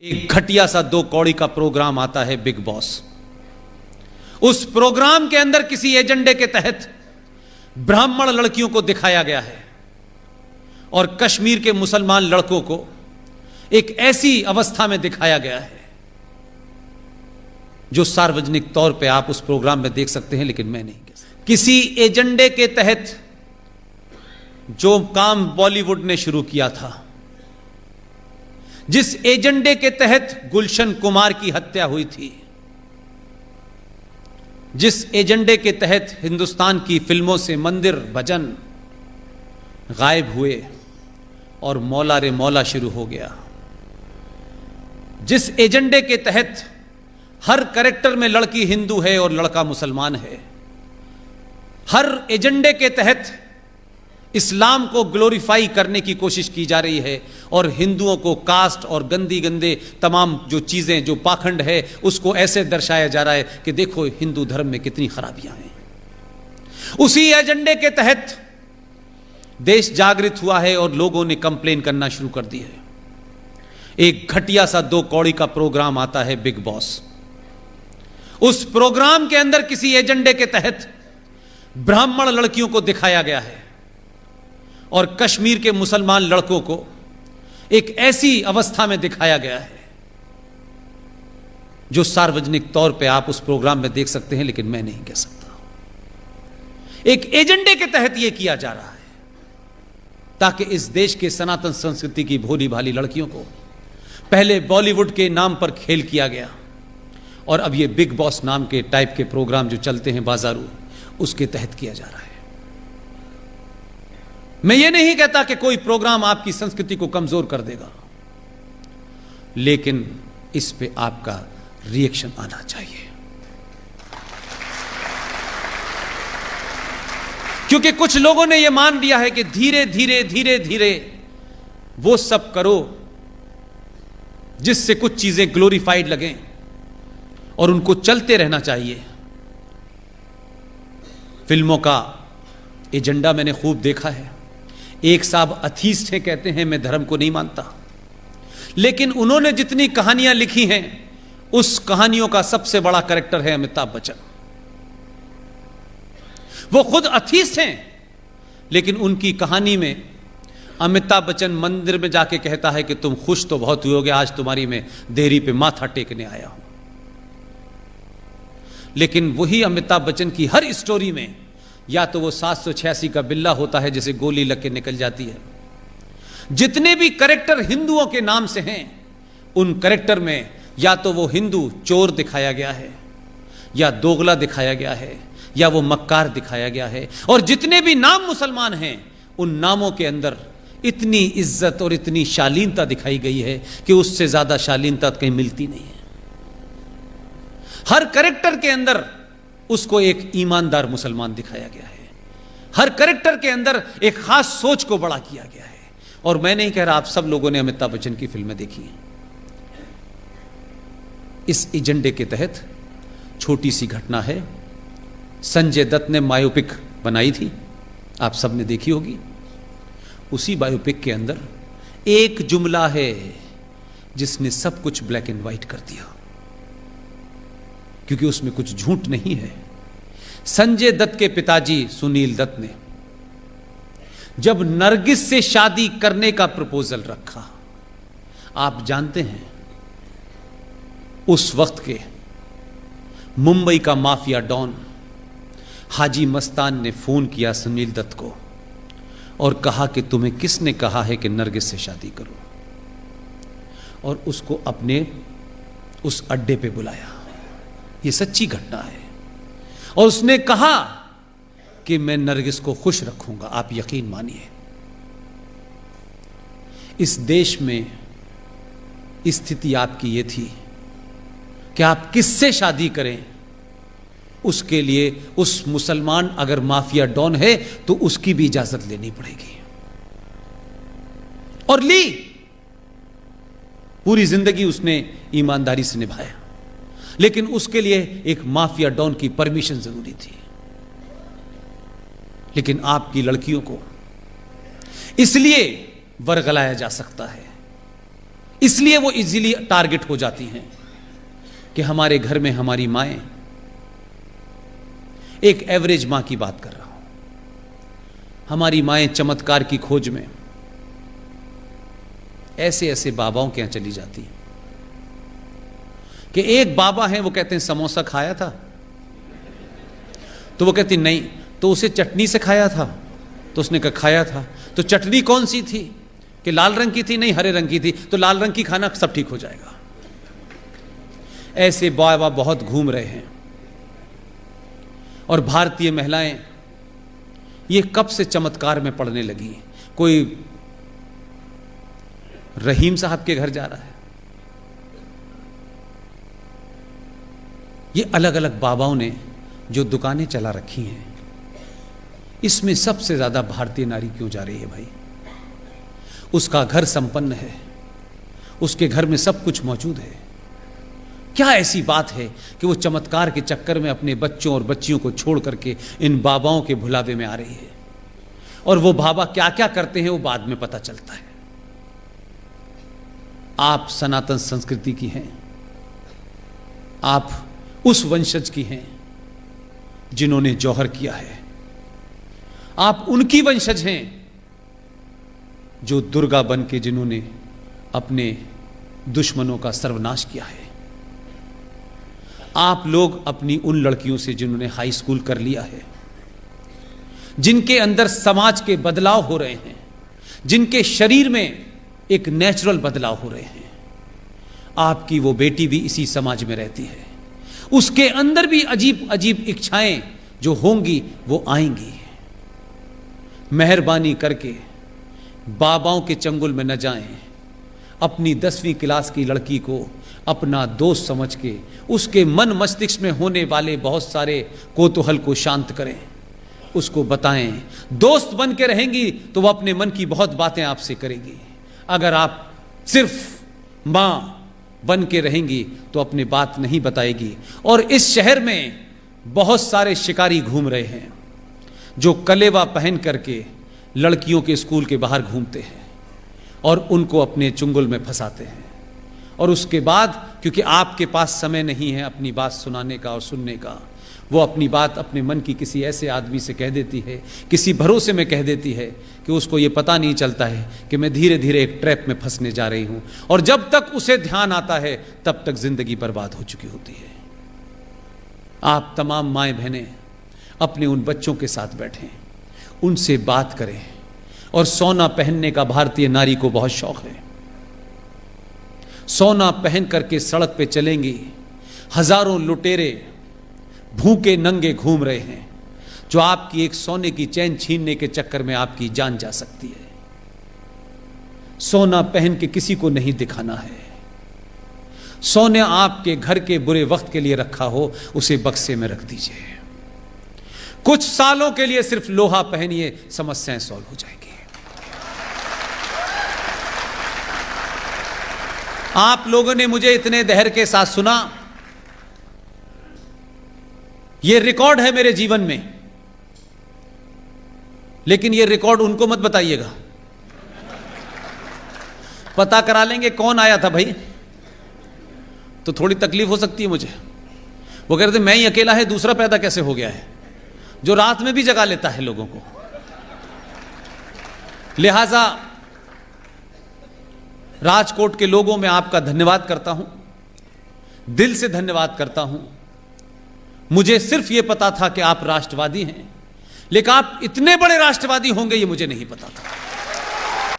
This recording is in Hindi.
एक घटिया सा 2 कौड़ी का प्रोग्राम आता है बिग बॉस। उस प्रोग्राम के अंदर किसी एजेंडे के तहत ब्राह्मण लड़कियों को दिखाया गया है और कश्मीर के मुसलमान लड़कों को एक ऐसी अवस्था में दिखाया गया है जो सार्वजनिक तौर पे आप उस प्रोग्राम में देख सकते हैं, लेकिन मैं नहीं कह सकता। किसी एजेंडे के तहत जो काम बॉलीवुड ने शुरू किया था, जिस एजेंडे के तहत गुलशन कुमार की हत्या हुई थी, जिस एजेंडे के तहत हिंदुस्तान की फिल्मों से मंदिर भजन गायब हुए और मौला रे मौला शुरू हो गया, जिस एजेंडे के तहत हर कैरेक्टर में लड़की हिंदू है और लड़का मुसलमान है, हर एजेंडे के तहत इस्लाम को ग्लोरीफाई करने की कोशिश की जा रही है और हिंदुओं को कास्ट और गंदी गंदे तमाम जो चीजें, जो पाखंड है, उसको ऐसे दर्शाया जा रहा है कि देखो हिंदू धर्म में कितनी खराबियां हैं। उसी एजेंडे के तहत देश जागृत हुआ है और लोगों ने कंप्लेन करना शुरू कर दी है। एक घटिया सा 2 कौड़ी का प्रोग्राम आता है बिग बॉस। उस प्रोग्राम के अंदर किसी एजेंडे के तहत ब्राह्मण लड़कियों को दिखाया गया है और कश्मीर के मुसलमान लड़कों को एक ऐसी अवस्था में दिखाया गया है जो सार्वजनिक तौर पे आप उस प्रोग्राम में देख सकते हैं, लेकिन मैं नहीं कह सकता। एक एजेंडे के तहत यह किया जा रहा है ताकि इस देश के सनातन संस्कृति की भोली भाली लड़कियों को पहले बॉलीवुड के नाम पर खेल किया गया और अब ये बिग बॉस नाम के टाइप के प्रोग्राम जो चलते हैं बाजारू, उसके तहत किया जा रहा है। मैं ये नहीं कहता कि कोई प्रोग्राम आपकी संस्कृति को कमजोर कर देगा, लेकिन इस पे आपका रिएक्शन आना चाहिए, क्योंकि कुछ लोगों ने यह मान लिया है कि धीरे धीरे धीरे धीरे वो सब करो जिससे कुछ चीजें ग्लोरीफाइड लगें और उनको चलते रहना चाहिए। फिल्मों का एजेंडा मैंने खूब देखा है। एक साहब अथीस्ट हैं, कहते हैं मैं धर्म को नहीं मानता, लेकिन उन्होंने जितनी कहानियां लिखी हैं उस कहानियों का सबसे बड़ा कैरेक्टर है अमिताभ बच्चन। वो खुद अथीस्ट हैं, लेकिन उनकी कहानी में अमिताभ बच्चन मंदिर में जाके कहता है कि तुम खुश तो बहुत हुए होगे, आज तुम्हारी मैं देहरी पे माथा टेकने आया हूं। लेकिन वही अमिताभ बच्चन की हर स्टोरी में या तो वो 786 का बिल्ला होता है जिसे गोली लग के निकल जाती है। जितने भी कैरेक्टर हिंदुओं के नाम से हैं, उन कैरेक्टर में या तो वो हिंदू चोर दिखाया गया है, या दोगला दिखाया गया है, या वो मक्कार दिखाया गया है। और जितने भी नाम मुसलमान हैं, उन नामों के अंदर इतनी इज्जत और इतनी शालीनता दिखाई गई है कि उससे ज्यादा शालीनता कहीं मिलती नहीं है। हर कैरेक्टर के अंदर उसको एक ईमानदार मुसलमान दिखाया गया है। हर कैरेक्टर के अंदर एक खास सोच को बड़ा किया गया है। और मैं नहीं कह रहा, आप सब लोगों ने अमिताभ बच्चन की फिल्में देखी हैं। इस एजेंडे के तहत छोटी सी घटना है, संजय दत्त ने बायोपिक बनाई थी, आप सब ने देखी होगी। उसी बायोपिक के अंदर एक जुमला है जिसने सब कुछ ब्लैक एंड व्हाइट कर दिया, क्योंकि उसमें कुछ झूठ नहीं है। संजय दत्त के पिताजी सुनील दत्त ने जब नरगिस से शादी करने का प्रपोजल रखा, आप जानते हैं उस वक्त के मुंबई का माफिया डॉन हाजी मस्तान ने फोन किया सुनील दत्त को और कहा कि तुम्हें किसने कहा है कि नरगिस से शादी करो, और उसको अपने उस अड्डे पे बुलाया। ये सच्ची घटना है। और उसने कहा कि मैं नरगिस को खुश रखूंगा, आप यकीन मानिए। इस देश में स्थिति आपकी ये थी कि आप किससे शादी करें, उसके लिए उस मुसलमान अगर माफिया डॉन है तो उसकी भी इजाजत लेनी पड़ेगी, और ली। पूरी जिंदगी उसने ईमानदारी से निभाया, लेकिन उसके लिए एक माफिया डॉन की परमिशन जरूरी थी। लेकिन आपकी लड़कियों को इसलिए वर्गलाया जा सकता है, इसलिए वो इजीली टारगेट हो जाती हैं कि हमारे घर में हमारी माएं, एक एवरेज मां की बात कर रहा हूं, हमारी माएं चमत्कार की खोज में ऐसे ऐसे बाबाओं के यहां चली जाती हैं कि एक बाबा हैं, वो कहते हैं समोसा खाया था, तो वो कहती नहीं, तो उसे चटनी से खाया था, तो उसने कहा खाया था, तो चटनी कौन सी थी, कि लाल रंग की थी, नहीं हरे रंग की थी, तो लाल रंग की खाना सब ठीक हो जाएगा। ऐसे बाबा बहुत घूम रहे हैं। और भारतीय महिलाएं ये कब से चमत्कार में पड़ने लगी। कोई रहीम साहब के घर जा रहा है, ये अलग अलग बाबाओं ने जो दुकानें चला रखी हैं, इसमें सबसे ज्यादा भारतीय नारी क्यों जा रही है भाई? उसका घर संपन्न है, उसके घर में सब कुछ मौजूद है, क्या ऐसी बात है कि वो चमत्कार के चक्कर में अपने बच्चों और बच्चियों को छोड़ करके इन बाबाओं के भुलावे में आ रही है? और वो बाबा क्या क्या करते हैं वो बाद में पता चलता है। आप सनातन संस्कृति की हैं, आप उस वंशज की हैं जिन्होंने जौहर किया है, आप उनकी वंशज हैं जो दुर्गा बन के जिन्होंने अपने दुश्मनों का सर्वनाश किया है। आप लोग अपनी उन लड़कियों से जिन्होंने हाई स्कूल कर लिया है, जिनके अंदर समाज के बदलाव हो रहे हैं, जिनके शरीर में एक नेचुरल बदलाव हो रहे हैं, आपकी वो बेटी भी इसी समाज में रहती है, उसके अंदर भी अजीब अजीब इच्छाएं जो होंगी वो आएंगी। मेहरबानी करके बाबाओं के चंगुल में न जाएं, अपनी 10वीं क्लास की लड़की को अपना दोस्त समझ के उसके मन मस्तिष्क में होने वाले बहुत सारे कोतूहल को शांत करें, उसको बताएं। दोस्त बन के रहेंगी तो वह अपने मन की बहुत बातें आपसे करेगी। अगर आप सिर्फ मां बन के रहेंगी तो अपनी बात नहीं बताएगी। और इस शहर में बहुत सारे शिकारी घूम रहे हैं जो कलेवा पहन करके लड़कियों के स्कूल के बाहर घूमते हैं और उनको अपने चुंगल में फंसाते हैं। और उसके बाद क्योंकि आपके पास समय नहीं है अपनी बात सुनाने का और सुनने का, वो अपनी बात अपने मन की किसी ऐसे आदमी से कह देती है, किसी भरोसे में कह देती है कि उसको ये पता नहीं चलता है कि मैं धीरे धीरे एक ट्रैप में फंसने जा रही हूं। और जब तक उसे ध्यान आता है तब तक जिंदगी बर्बाद हो चुकी होती है। आप तमाम माएं बहनें अपने उन बच्चों के साथ बैठें, उनसे बात करें। और सोना पहनने का भारतीय नारी को बहुत शौक है। सोना पहन करके सड़क पे चलेंगी, हजारों लुटेरे भूखे नंगे घूम रहे हैं जो आपकी एक सोने की चैन छीनने के चक्कर में आपकी जान जा सकती है। सोना पहन के किसी को नहीं दिखाना है। सोना आपके घर के बुरे वक्त के लिए रखा हो उसे बक्से में रख दीजिए। कुछ सालों के लिए सिर्फ लोहा पहनिए, समस्याएं सॉल्व हो जाएगी। आप लोगों ने मुझे इतने धैर्य के साथ सुना, यह रिकॉर्ड है मेरे जीवन में, लेकिन यह रिकॉर्ड उनको मत बताइएगा। पता करा लेंगे कौन आया था भाई, तो थोड़ी तकलीफ हो सकती है मुझे। वो कह रहे थे मैं ही अकेला है, दूसरा पैदा कैसे हो गया है, जो रात में भी जगा लेता है लोगों को। लिहाजा राजकोट के लोगों में आपका धन्यवाद करता हूं, दिल से धन्यवाद करता हूं। मुझे सिर्फ यह पता था कि आप राष्ट्रवादी हैं, लेकिन आप इतने बड़े राष्ट्रवादी होंगे ये मुझे नहीं पता था।